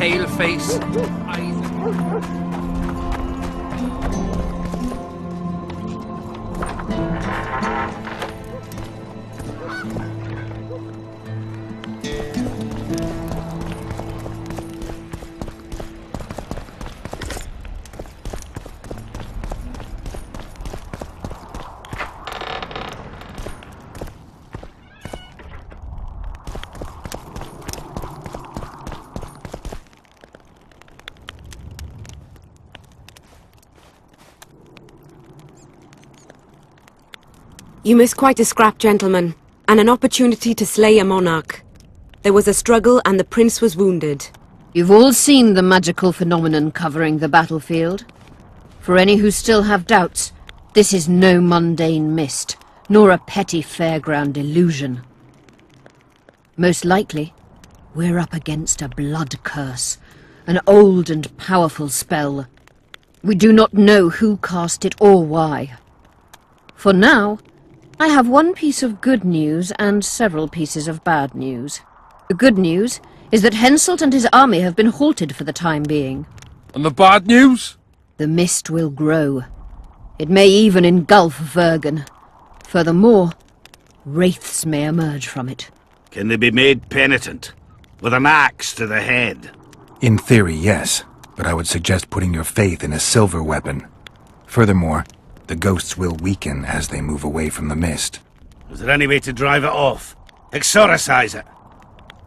pale face, eyes... You missed quite a scrap, gentlemen, and an opportunity to slay a monarch. There was a struggle and the prince was wounded. You've all seen the magical phenomenon covering the battlefield. For any who still have doubts, this is no mundane mist, nor a petty fairground illusion. Most likely, we're up against a blood curse, an old and powerful spell. We do not know who cast it or why. For now, I have one piece of good news and several pieces of bad news. The good news is that Henselt and his army have been halted for the time being. And the bad news? The mist will grow. It may even engulf Vergen. Furthermore, wraiths may emerge from it. Can they be made penitent? With an axe to the head? In theory, yes. But I would suggest putting your faith in a silver weapon. Furthermore, the ghosts will weaken as they move away from the mist. Is there any way to drive it off? Exorcise it?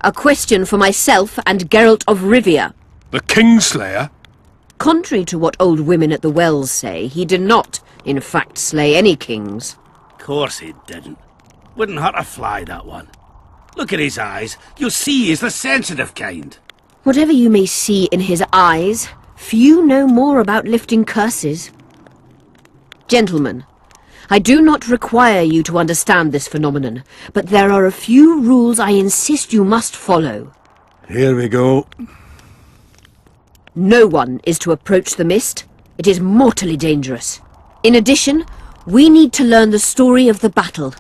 A question for myself and Geralt of Rivia. The Kingslayer? Contrary to what old women at the wells say, he did not, in fact, slay any kings. Of course he didn't. Wouldn't hurt a fly, that one. Look at his eyes. You'll see he's the sensitive kind. Whatever you may see in his eyes, few know more about lifting curses. Gentlemen, I do not require you to understand this phenomenon, but there are a few rules I insist you must follow. Here we go. No one is to approach the mist. It is mortally dangerous. In addition, we need to learn the story of the battle.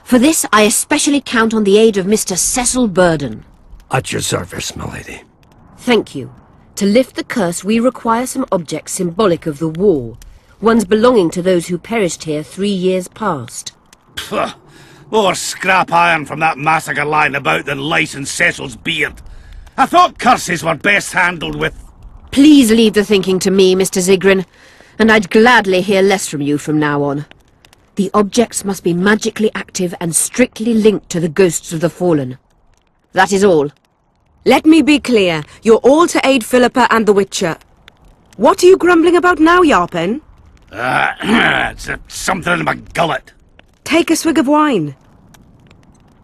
For this, I especially count on the aid of Mr. Cecil Burden. At your service, my lady. Thank you. To lift the curse, we require some objects symbolic of the war. Ones belonging to those who perished here 3 years past. Pugh! More scrap iron from that massacre lying about than lice in Cecil's beard. I thought curses were best handled with... Please leave the thinking to me, Mr. Zigrin, and I'd gladly hear less from you from now on. The objects must be magically active and strictly linked to the ghosts of the fallen. That is all. Let me be clear. You're all to aid Philippa and the Witcher. What are you grumbling about now, Yarpen? It's something in my gullet. Take a swig of wine.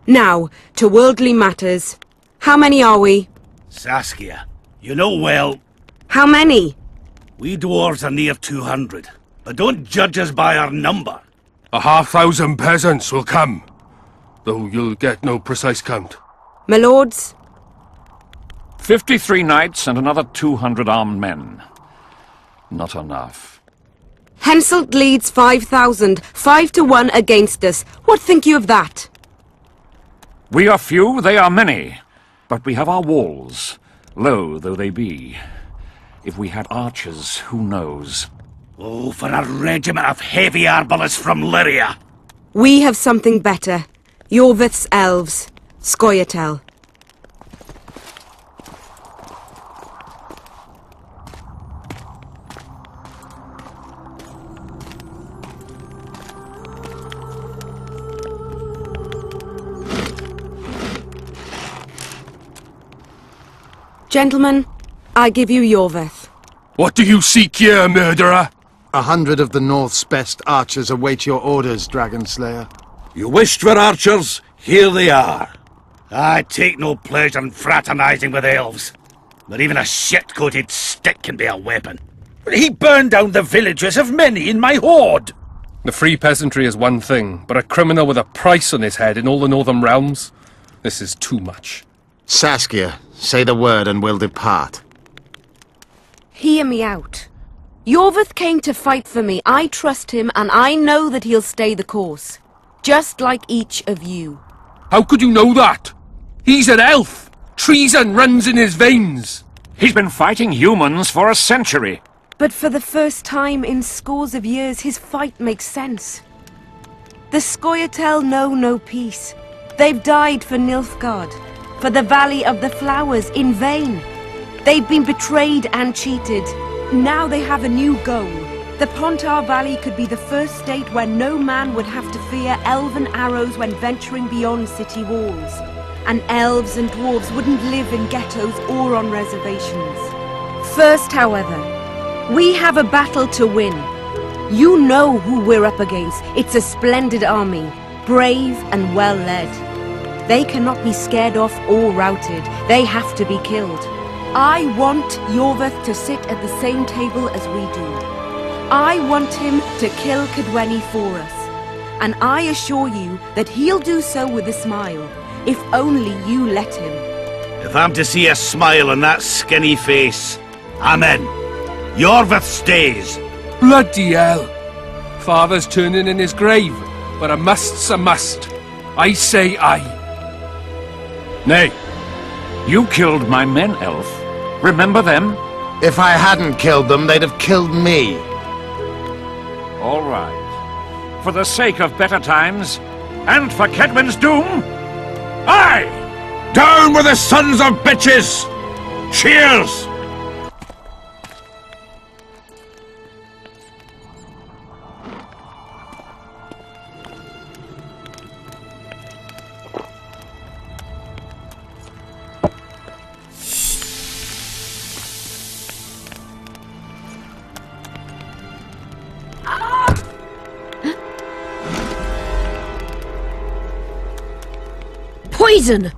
Now, to worldly matters. How many are we? Saskia, you know well... How many? We dwarves are near 200, but don't judge us by our number. 1,500 peasants will come, though you'll get no precise count. My lords? 53 knights and another 200 armed men. Not enough. Henselt leads 5,000, 5 to 1 against us. What think you of that? We are few, they are many, but we have our walls, low though they be. If we had archers, who knows? Oh, for a regiment of heavy arbalists from Lyria! We have something better. Yorvith's elves. Scoia'tael. Gentlemen, I give you Yorvith. What do you seek here, murderer? 100 of the North's best archers await your orders, Dragon Slayer. You wished for archers, here they are. I take no pleasure in fraternizing with elves, but even a shit-coated stick can be a weapon. He burned down the villages of many in my horde. The free peasantry is one thing, but a criminal with a price on his head in all the northern realms? This is too much. Saskia, say the word and we'll depart. Hear me out. Yorvith came to fight for me. I trust him, and I know that he'll stay the course. Just like each of you. How could you know that? He's an elf! Treason runs in his veins! He's been fighting humans for a century. But for the first time in scores of years, his fight makes sense. The Scoia'tael know no peace. They've died for Nilfgaard, for the Valley of the Flowers, in vain. They've been betrayed and cheated. Now they have a new goal. The Pontar Valley could be the first state where no man would have to fear elven arrows when venturing beyond city walls. And elves and dwarves wouldn't live in ghettos or on reservations. First, however, we have a battle to win. You know who we're up against. It's a splendid army, brave and well-led. They cannot be scared off or routed. They have to be killed. I want Yorveth to sit at the same table as we do. I want him to kill Cadweni for us. And I assure you that he'll do so with a smile, if only you let him. If I'm to see a smile on that skinny face, I'm in. Yorveth stays. Bloody hell! Father's turning in his grave, but a must's a must. I say aye. Nay. You killed my men, Elf. Remember them? If I hadn't killed them, they'd have killed me. All right. For the sake of better times, and for Kedwen's doom, aye! Down with the sons of bitches! Cheers! Poison!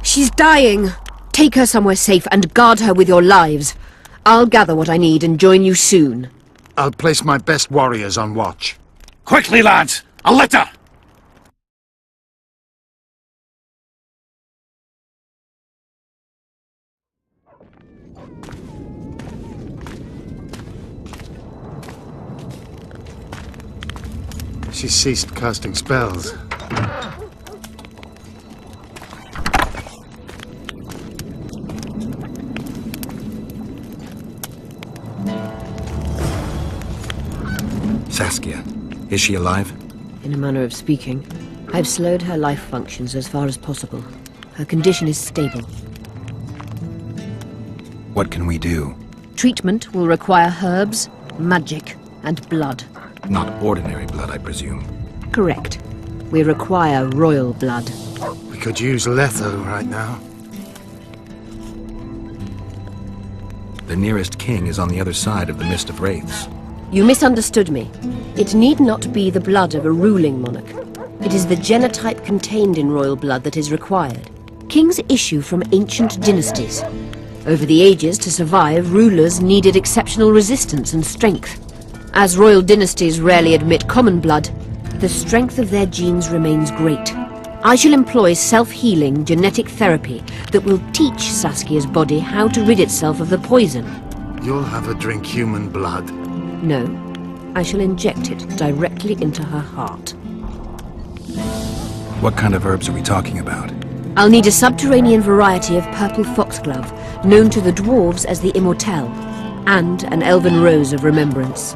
She's dying. Take her somewhere safe and guard her with your lives. I'll gather what I need and join you soon. I'll place my best warriors on watch. Quickly, lads! A litter! She ceased casting spells. Saskia, is she alive? In a manner of speaking, I've slowed her life functions as far as possible. Her condition is stable. What can we do? Treatment will require herbs, magic, and blood. Not ordinary blood, I presume. Correct. We require royal blood. We could use Letho right now. The nearest king is on the other side of the Mist of Wraiths. You misunderstood me. It need not be the blood of a ruling monarch. It is the genotype contained in royal blood that is required. Kings issue from ancient dynasties. Over the ages, to survive, rulers needed exceptional resistance and strength. As royal dynasties rarely admit common blood, the strength of their genes remains great. I shall employ self-healing genetic therapy that will teach Saskia's body how to rid itself of the poison. You'll have her drink human blood. No, I shall inject it directly into her heart. What kind of herbs are we talking about? I'll need a subterranean variety of purple foxglove, known to the dwarves as the Immortelle, and an elven rose of remembrance.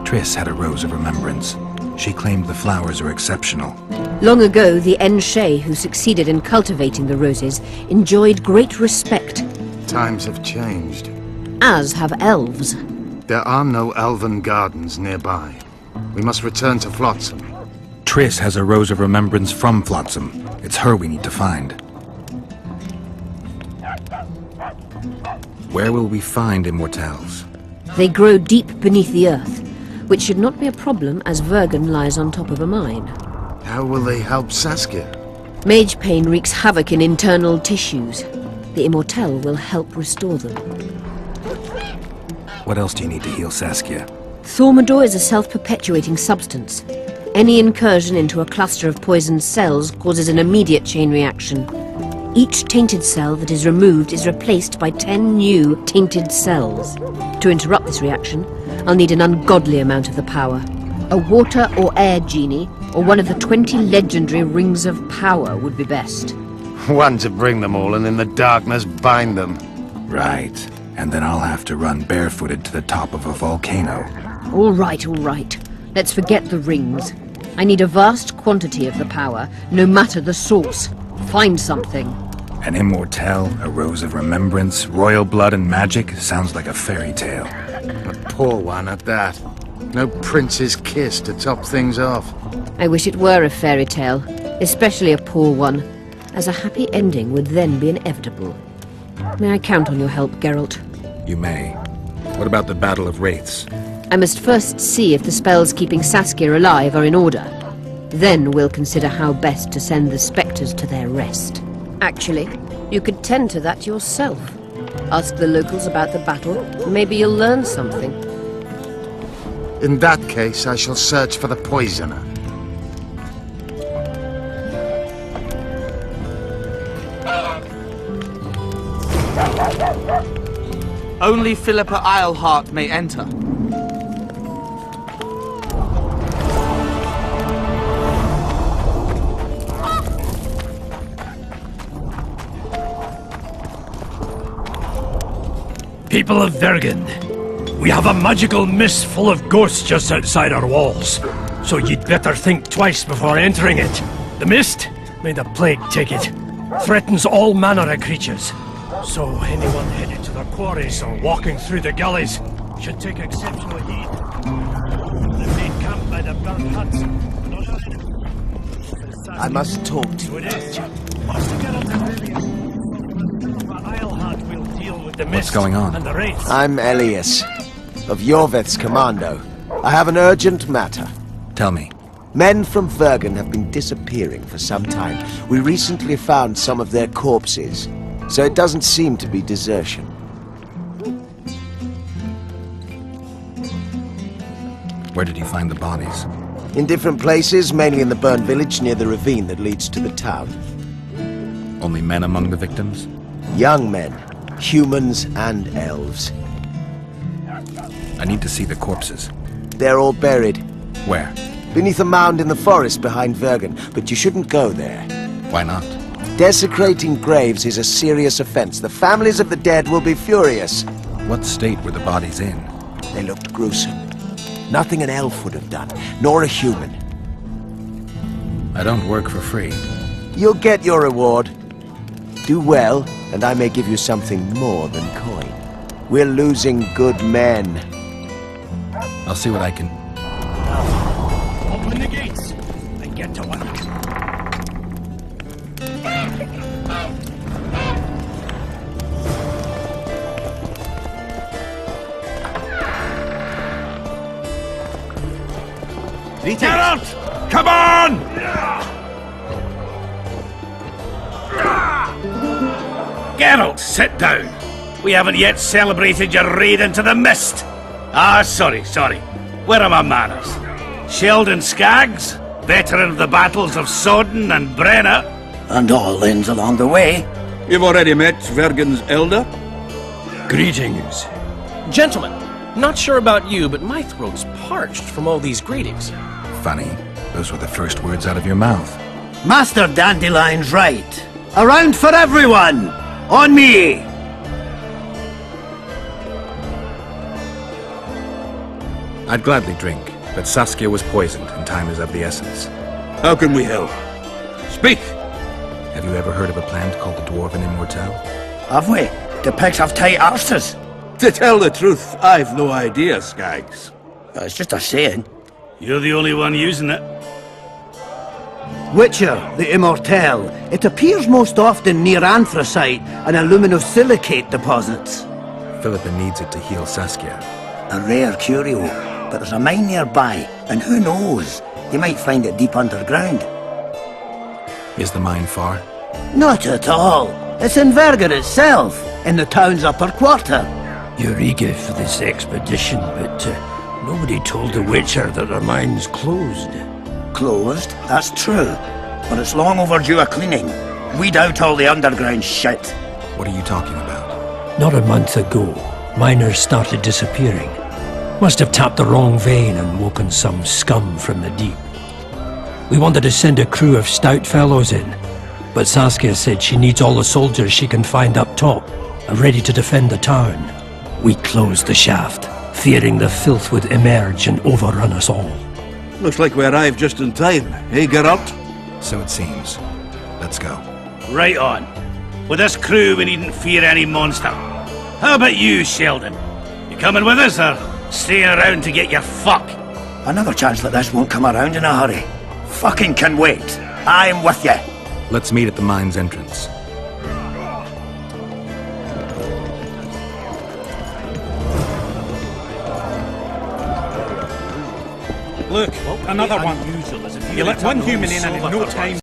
Triss had a rose of remembrance. She claimed the flowers are exceptional. Long ago, the Enshe who succeeded in cultivating the roses enjoyed great respect, Times have changed. as have elves. There are no elven gardens nearby. We must return to Flotsam. Triss has a rose of remembrance from Flotsam. It's her we need to find. Where will we find Immortelles? They grow deep beneath the earth, which should not be a problem as Vergen lies on top of a mine. How will they help Saskia? Mage pain wreaks havoc in internal tissues. The Immortelle will help restore them. What else do you need to heal Saskia? Thaumadour is a self-perpetuating substance. Any incursion into a cluster of poisoned cells causes an immediate chain reaction. Each tainted cell that is removed is replaced by 10 new tainted cells. To interrupt this reaction, I'll need an ungodly amount of the power. A water or air genie, or one of the 20 legendary rings of power would be best. One to bring them all and in the darkness bind them. Right. And then I'll have to run barefooted to the top of a volcano. All right, all right. Let's forget the rings. I need a vast quantity of the power, no matter the source. Find something. An immortelle, a rose of remembrance, royal blood and magic sounds like a fairy tale. A poor one at that. No prince's kiss to top things off. I wish it were a fairy tale, especially a poor one, as a happy ending would then be inevitable. May I count on your help, Geralt? You may. What about the Battle of Wraiths? I must first see if the spells keeping Saskia alive are in order. Then we'll consider how best to send the spectres to their rest. Actually, you could tend to that yourself. Ask the locals about the battle. Maybe you'll learn something. In that case, I shall search for the poisoner. Only Philippa Eilhart may enter. People of Vergen, we have a magical mist full of ghosts just outside our walls, so you'd better think twice before entering it. The mist, may the plague take it, threatens all manner of creatures. So anyone headed to the quarries or walking through the gullies should take exceptional heed. They made camp by the burnt huts. I must talk to you. Master Geralt, Eilhart will deal with the mist. What's going on? And the wraiths. I'm Elias, of Yorveth's commando. I have an urgent matter. Tell me. Men from Vergen have been disappearing for some time. We recently found some of their corpses, so it doesn't seem to be desertion. Where did you find the bodies? In different places, mainly in the burned village near the ravine that leads to the town. Only men among the victims? Young men, humans and elves. I need to see the corpses. They're all buried. Where? Beneath a mound in the forest behind Vergen, but you shouldn't go there. Why not? Desecrating graves is a serious offense. The families of the dead will be furious. What state were the bodies in? They looked gruesome. Nothing an elf would have done, nor a human. I don't work for free. You'll get your reward. Do well, and I may give you something more than coin. We're losing good men. I'll see what I can... Open the gates and get to work. Geralt! Come on! Geralt, sit down. We haven't yet celebrated your raid into the mist. Sorry. Where are my manners? Sheldon Skaggs, veteran of the battles of Sodden and Brenna. And all inns along the way. You've already met Vergen's elder? Greetings. Gentlemen, not sure about you, but my throat's parched from all these greetings. Funny. Those were the first words out of your mouth. Master Dandelion's right. Around for everyone! On me! I'd gladly drink, but Saskia was poisoned and time is of the essence. How can we help? Speak! Have you ever heard of a plant called the Dwarven Immortelle? Have we? The pigs have tight arses. To tell the truth, I've no idea, Skaggs. It's just a saying. You're the only one using it. Witcher, the Immortelle. It appears most often near anthracite and aluminosilicate deposits. Philippa needs it to heal Saskia. A rare curio, but there's a mine nearby, and who knows? You might find it deep underground. Is the mine far? Not at all. It's in Vergen itself, in the town's upper quarter. You're eager for this expedition, but nobody told the Witcher that their mine's closed. Closed, that's true. But it's long overdue a cleaning. Weed out all the underground shit. What are you talking about? Not a month ago, miners started disappearing. Must have tapped the wrong vein and woken some scum from the deep. We wanted to send a crew of stout fellows in. but Saskia said she needs all the soldiers she can find up top, and ready to defend the town. We closed the shaft, fearing the filth would emerge and overrun us all. Looks like we arrived just in time, eh, Geralt? So it seems. Let's go. Right on. With this crew, we needn't fear any monster. How about you, Sheldon? You coming with us, or staying around to get your fuck? Another chance that this won't come around in a hurry. Fucking can wait. I'm with you. Let's meet at the mine's entrance. Look, another one. You let one human in and in no time